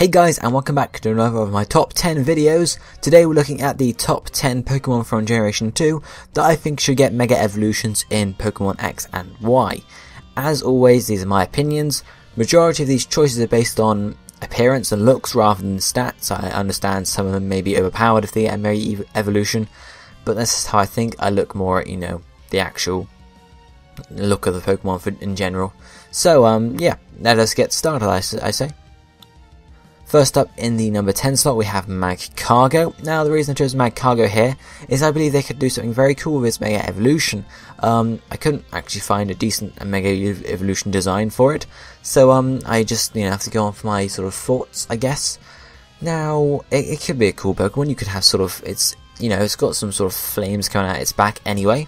Hey guys, and welcome back to another of my top 10 videos. Today we're looking at the top 10 Pokemon from Generation 2 that I think should get Mega Evolutions in Pokemon X and Y. As always, these are my opinions. Majority of these choices are based on appearance and looks rather than stats. I understand some of them may be overpowered if they get a Mega Evolution, but that's just how I think. I look more at, the actual look of the Pokemon in general. So, yeah, let us get started, I say. First up in the number 10 slot we have Magcargo. Now the reason I chose Magcargo here is I believe they could do something very cool with its Mega Evolution. I couldn't actually find a decent Mega Evolution design for it, so I just have to go on for my sort of thoughts, I guess. Now it could be a cool Pokemon. You could have sort of it's got some sort of flames coming out its back anyway,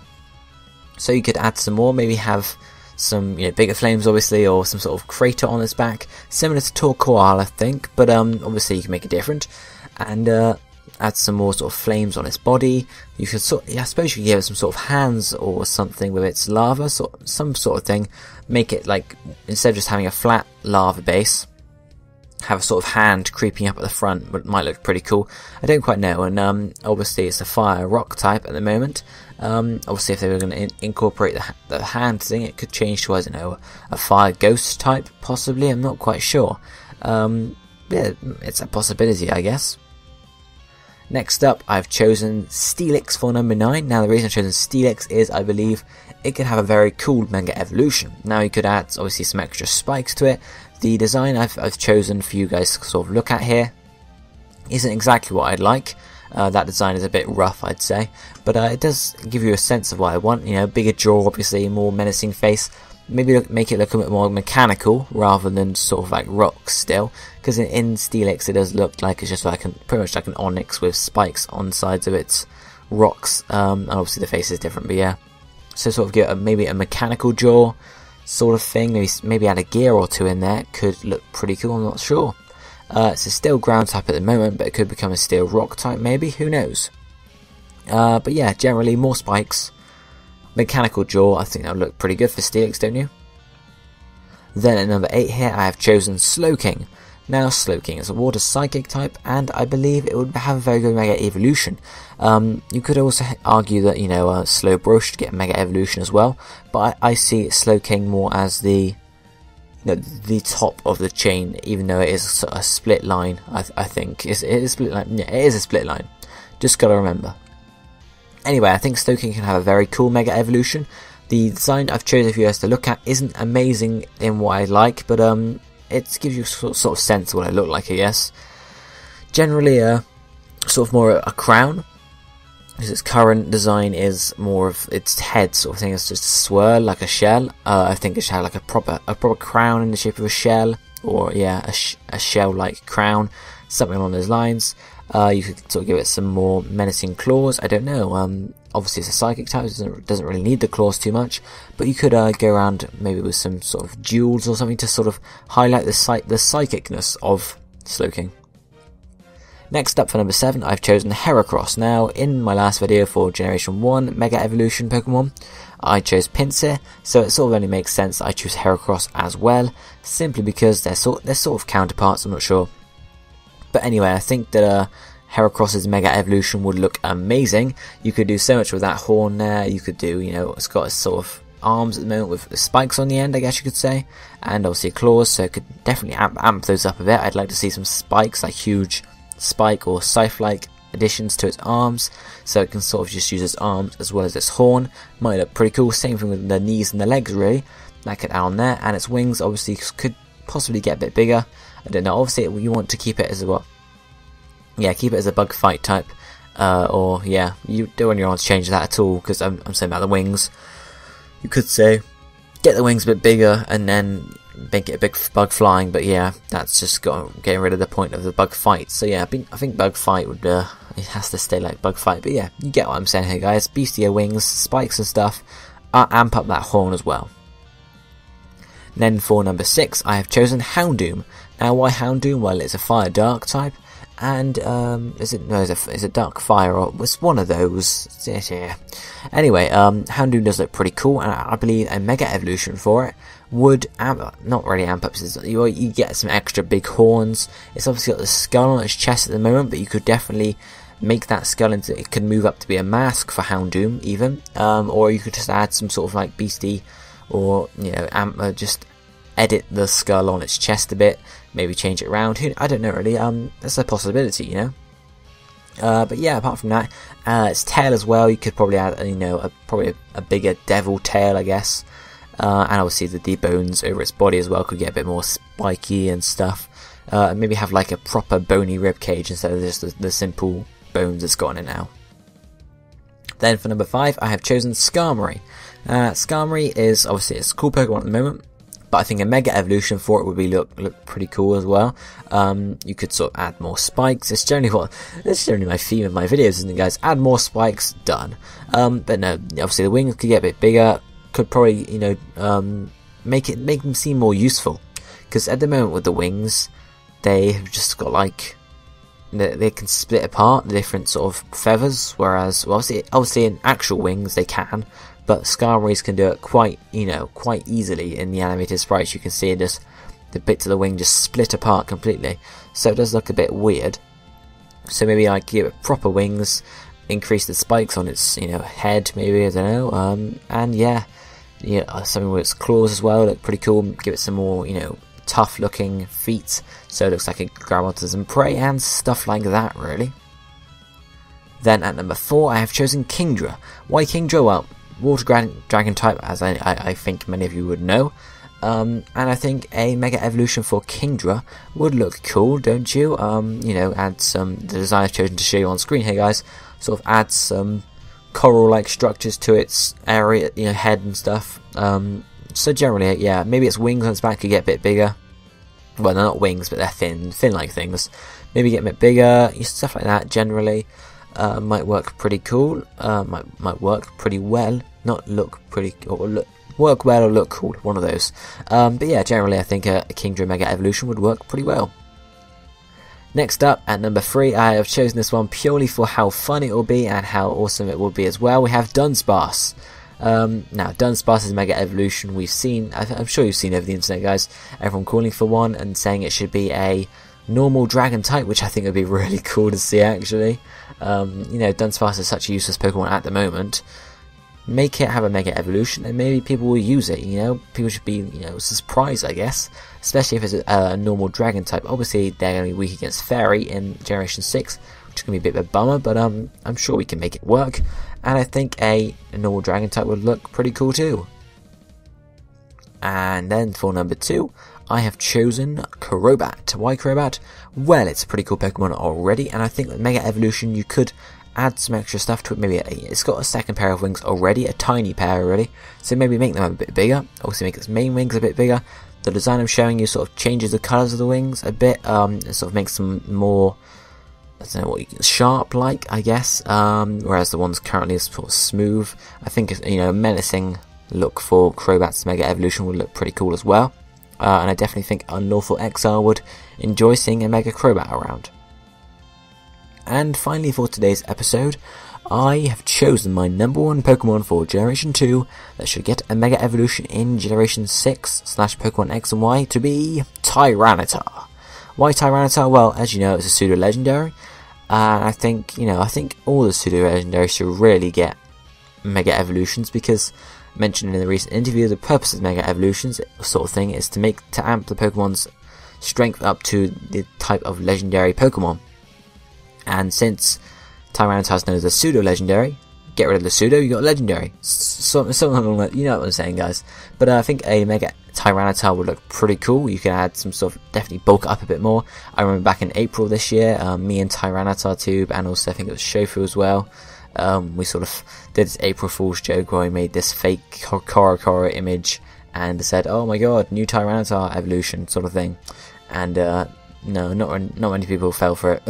so you could add some more, maybe have some bigger flames obviously, or some sort of crater on its back, similar to Torkoal I think, but obviously you can make it different, and add some more sort of flames on its body. You could I suppose you could give it some sort of hands or something with its lava, some sort of thing. Make it like, instead of just having a flat lava base, have a sort of hand creeping up at the front, but it might look pretty cool. I don't quite know, and obviously it's a fire rock type at the moment. Obviously if they were going to incorporate the hand thing, it could change to, I don't know, a fire ghost type, possibly. I'm not quite sure. Yeah, it's a possibility, I guess. Next up, I've chosen Steelix for number 9. Now the reason I've chosen Steelix is I believe it could have a very cool Mega Evolution. Now you could add obviously some extra spikes to it. The design I've chosen for you guys to sort of look at here isn't exactly what I'd like. That design is a bit rough, I'd say, but it does give you a sense of what I want. Bigger jaw, obviously, more menacing face. Maybe make it look a bit more mechanical rather than sort of like rocks still, because in Steelix it does look like it's just like pretty much like an onyx with spikes on the sides of its rocks. And obviously the face is different, but yeah. So sort of get maybe a mechanical jaw sort of thing. Maybe add a gear or two in there. Could look pretty cool. I'm not sure. It's a steel ground type at the moment, but it could become a steel rock type maybe, who knows. But yeah, generally more spikes, mechanical jaw. I think that would look pretty good for Steelix, don't you? Then at number 8 here I have chosen Slowking. Now Slowking is a water psychic type, and I believe it would have a very good Mega Evolution. You could also argue that Slowbro should get Mega Evolution as well, but I see Slowking more as the top of the chain, even though it is a split line. I think it is a split line. Yeah, it is a split line. Just gotta remember. Anyway, I think Slowking can have a very cool Mega Evolution. The design I've chosen for you guys to look at isn't amazing in what I like, but it gives you sort of sense of what I look like, I guess. Generally, sort of more a crown, because its current design is more of its head sort of thing. It's just a swirl like a shell. I think it should have like a proper crown in the shape of a shell, or yeah, a shell-like crown, something along those lines. You could sort of give it some more menacing claws. I don't know. Obviously it's a psychic type, it doesn't really need the claws too much, but you could go around maybe with some sort of jewels or something to sort of highlight the psychicness of Slowking. Next up for number 7, I've chosen Heracross. Now, in my last video for Generation 1 Mega Evolution Pokemon, I chose Pinsir, so it sort of only makes sense that I choose Heracross as well, simply because they're sort of counterparts, I'm not sure. But anyway, I think that Heracross's Mega Evolution would look amazing. You could do so much with that horn there. You could do, it's got its sort of arms at the moment with the spikes on the end, I guess you could say, and obviously claws, so it could definitely amp those up a bit. I'd like to see some spikes, like huge spike or scythe-like additions to its arms, so it can sort of just use its arms as well as its horn. Might look pretty cool. Same thing with the knees and the legs, really. That could add on there, and its wings obviously could possibly get a bit bigger. I don't know. Obviously, you want to keep it as a keep it as a bug fight type, or yeah, you don't want to change that at all, because I'm saying about the wings. You could say get the wings a bit bigger and then make it a big bug flying, but yeah, that's just getting rid of the point of the bug fight. So yeah, I think bug fight would it has to stay like bug fight, but yeah, you get what I'm saying here, guys. Beastia wings, spikes and stuff, amp up that horn as well. Then for number 6, I have chosen Houndoom. Now why Houndoom? Well, it's a fire dark type, and is it dark fire, or it's one of those. Yeah. Anyway, Houndoom does look pretty cool, and I believe a Mega Evolution for it would not really amp up. You get some extra big horns. It's obviously got the skull on its chest at the moment, but you could definitely make that skull into, it could move up to be a mask for Houndoom even, or you could just add some sort of like beastie, or you know, just edit the skull on its chest a bit, maybe change it around. I don't know really. That's a possibility, you know. But yeah, apart from that, its tail as well, you could probably add, you know, probably a bigger devil tail, I guess. And obviously the deep bones over its body as well could get a bit more spiky and stuff. Maybe have like a proper bony rib cage instead of just the simple bones it's got in it now. Then for number 5, I have chosen Skarmory. Skarmory is obviously it's a cool Pokemon at the moment, but I think a Mega Evolution for it would be look pretty cool as well. You could sort of add more spikes. It's generally my theme of my videos, isn't it, guys? Add more spikes, done. But no, obviously the wings could get a bit bigger. Could probably, you know, make them seem more useful, because at the moment with the wings, they have just got like they can split apart the different sort of feathers, whereas well, obviously in actual wings they can, but Skarmory's can do it quite easily in the animated sprites. You can see just the bits of the wing just split apart completely, so it does look a bit weird. So maybe I give it proper wings, increase the spikes on its, you know, head, maybe, I don't know, and yeah, something with its claws as well look pretty cool. Give it some more, you know, tough looking feet, so it looks like it can grab onto some prey and stuff like that, really. Then at number 4, I have chosen Kingdra. Why Kingdra? Well, water dragon type, as I think many of you would know. And I think a Mega Evolution for Kingdra would look cool, don't you? You know, add the design I've chosen to show you on screen here, guys, sort of add some coral-like structures to its area, you know, head and stuff. So generally, yeah, maybe its wings on its back could get a bit bigger. Well, they're not wings, but they're thin-like things. Maybe get a bit bigger, stuff like that. Generally, might work pretty cool. Might work pretty well. Not look pretty, or work well or look cool. One of those. But yeah, generally, I think a Kingdra Mega Evolution would work pretty well. Next up, at number 3, I have chosen this one purely for how fun it will be and how awesome it will be as well. We have Dunsparce. Now, Dunsparce's Mega Evolution we've seen, I'm sure you've seen over the internet, guys, everyone calling for one and saying it should be a normal dragon type, which I think would be really cool to see, actually. You know, Dunsparce is such a useless Pokemon at the moment. Make it have a Mega Evolution and maybe people will use it, you know. People should be, you know, surprised, I guess. Especially if it's a normal dragon type. Obviously, they're going to be weak against Fairy in Generation 6, which is going to be a bit of a bummer, but I'm sure we can make it work. And I think a normal dragon type would look pretty cool too. And then for number 2, I have chosen Crobat. Why Crobat? Well, it's a pretty cool Pokemon already, and I think with Mega Evolution you could add some extra stuff to it. Maybe it's got a second pair of wings already, a tiny pair already, so maybe make them a bit bigger. Also make its main wings a bit bigger. The design I'm showing you sort of changes the colours of the wings a bit. It sort of makes them more, I don't know what, sharp-like, I guess. Whereas the ones currently are sort of smooth. I think, you know, a menacing look for Crobat's Mega Evolution would look pretty cool as well. And I definitely think Unlawful Exile would enjoy seeing a Mega Crobat around. And finally for today's episode, I have chosen my number 1 Pokemon for Generation 2 that should get a Mega Evolution in Generation 6/Pokemon X and Y to be Tyranitar. Why Tyranitar? Well, as you know, it's a pseudo-legendary, and I think all the pseudo-legendaries should really get Mega Evolutions, because mentioned in the recent interview, the purpose of Mega Evolutions sort of thing is to amp the Pokemon's strength up to the type of legendary Pokemon. And since Tyranitar is known as a pseudo-legendary, get rid of the pseudo, you got a legendary. Something along that, you know what I'm saying, guys. But I think a Mega Tyranitar would look pretty cool. You can add some sort of, definitely bulk it up a bit more. I remember back in April this year, me and Tyranitar Tube, and also I think it was Shofu as well, we sort of did this April Fool's joke where we made this fake Korokoro image and said, oh my god, new Tyranitar evolution sort of thing. And no, not many people fell for it.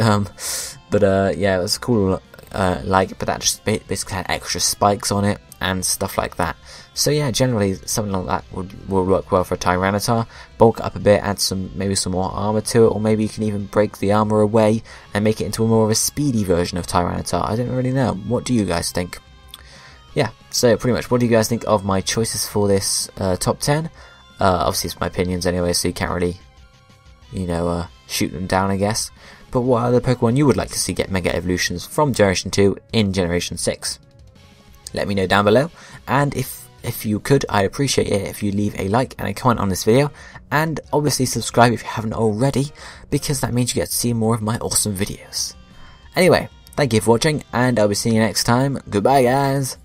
But yeah, it was cool. But that just basically had extra spikes on it and stuff like that. So yeah, generally something like that would work well for a Tyranitar. Bulk it up a bit, add maybe some more armor to it, or maybe you can even break the armor away and make it into more of a speedy version of Tyranitar. I don't really know. What do you guys think? Yeah, so pretty much, what do you guys think of my choices for this top 10? Obviously it's my opinions anyway, so you can't really, you know, shoot them down, I guess. But what other Pokemon you would like to see get Mega Evolutions from Generation 2 in Generation 6? Let me know down below, and if you could, I'd appreciate it if you leave a like and a comment on this video, and obviously subscribe if you haven't already, because that means you get to see more of my awesome videos. Anyway, thank you for watching, and I'll be seeing you next time. Goodbye, guys!